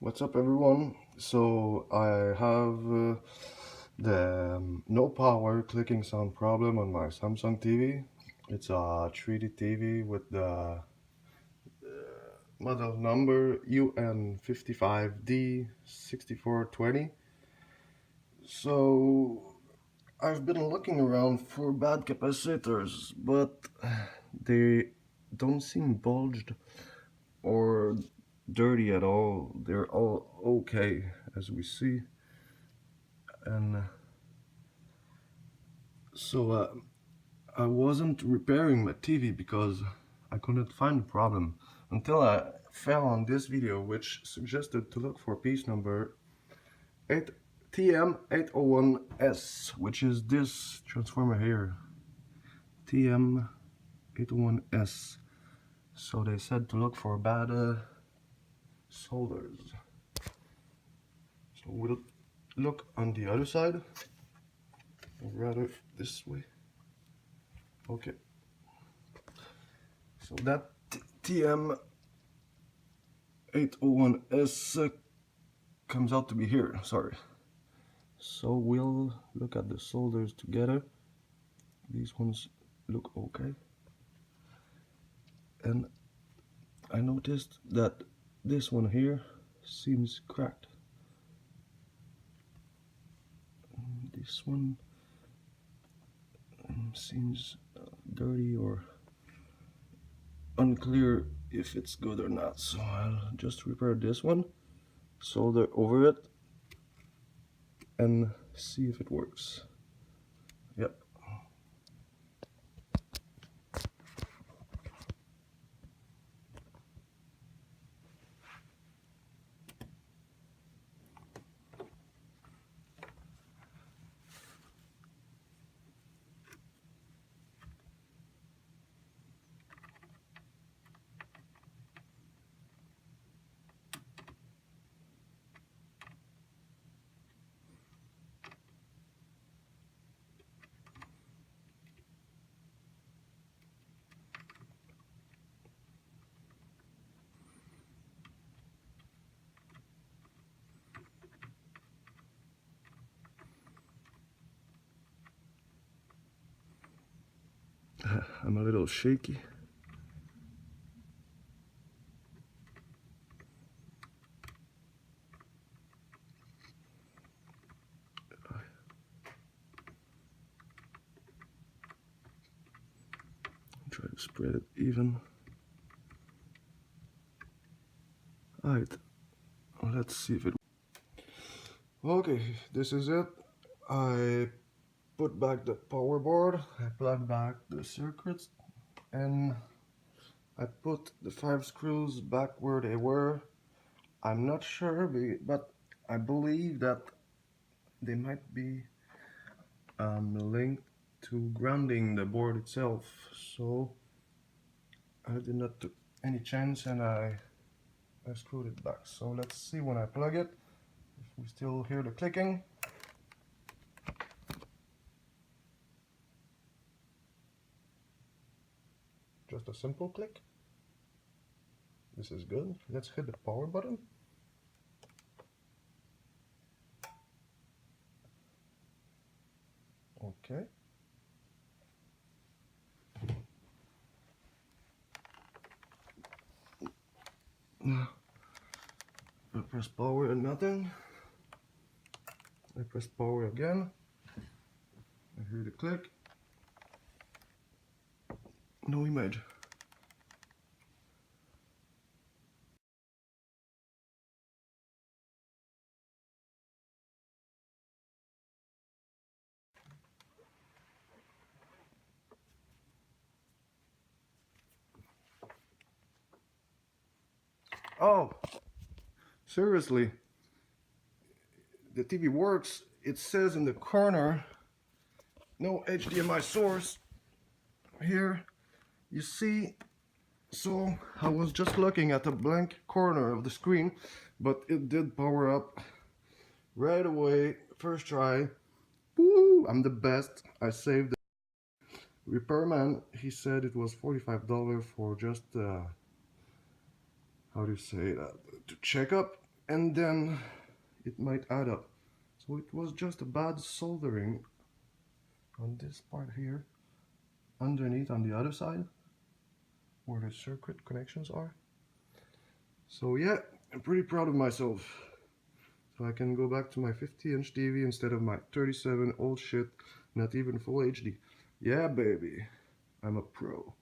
What's up, everyone? So I have the no power clicking sound problem on my Samsung TV. It's a 3D TV with the model number UN55D6420. So I've been looking around for bad capacitors, but they don't seem bulged or dirty at all. They're all okay, as we see. And so I wasn't repairing my TV because I couldn't find the problem until I fell on this video, which suggested to look for piece number 8 TM801S, which is this transformer here, TM801S. So they said to look for bad solders. So we'll look on the other side, or rather this way. Okay. So that TM801S comes out to be here, sorry. So we'll look at the solders together. These ones look okay. And I noticed that this one here seems cracked. This one seems dirty or unclear if it's good or not. So I'll just repair this one, solder over it, and see if it works. Yep. I'm a little shaky. Try to spread it even. Alright, let's see if it. Okay, this is it. I put back the power board, I plugged back the circuits, and I put the 5 screws back where they were. I'm not sure, but I believe that they might be linked to grounding the board itself. So I did not take any chance and I screwed it back. So let's see when I plug it if we still hear the clicking. Just a simple click. This is good. Let's hit the power button. Okay. I press power and nothing. I press power again. I hear the click. No image. Oh, seriously, the TV works. It says in the corner, no HDMI source. Here, you see, so I was just looking at the blank corner of the screen, but it did power up right away, first try. Woo, I'm the best. I saved the repairman. He said it was $45 for just, how do you say that, to check up. and then it might add up. So it was just a bad soldering on this part here, underneath on the other side, where the circuit connections are. So yeah, I'm pretty proud of myself. So I can go back to my 50-inch TV instead of my 37 old shit, not even full HD. Yeah, baby, I'm a pro.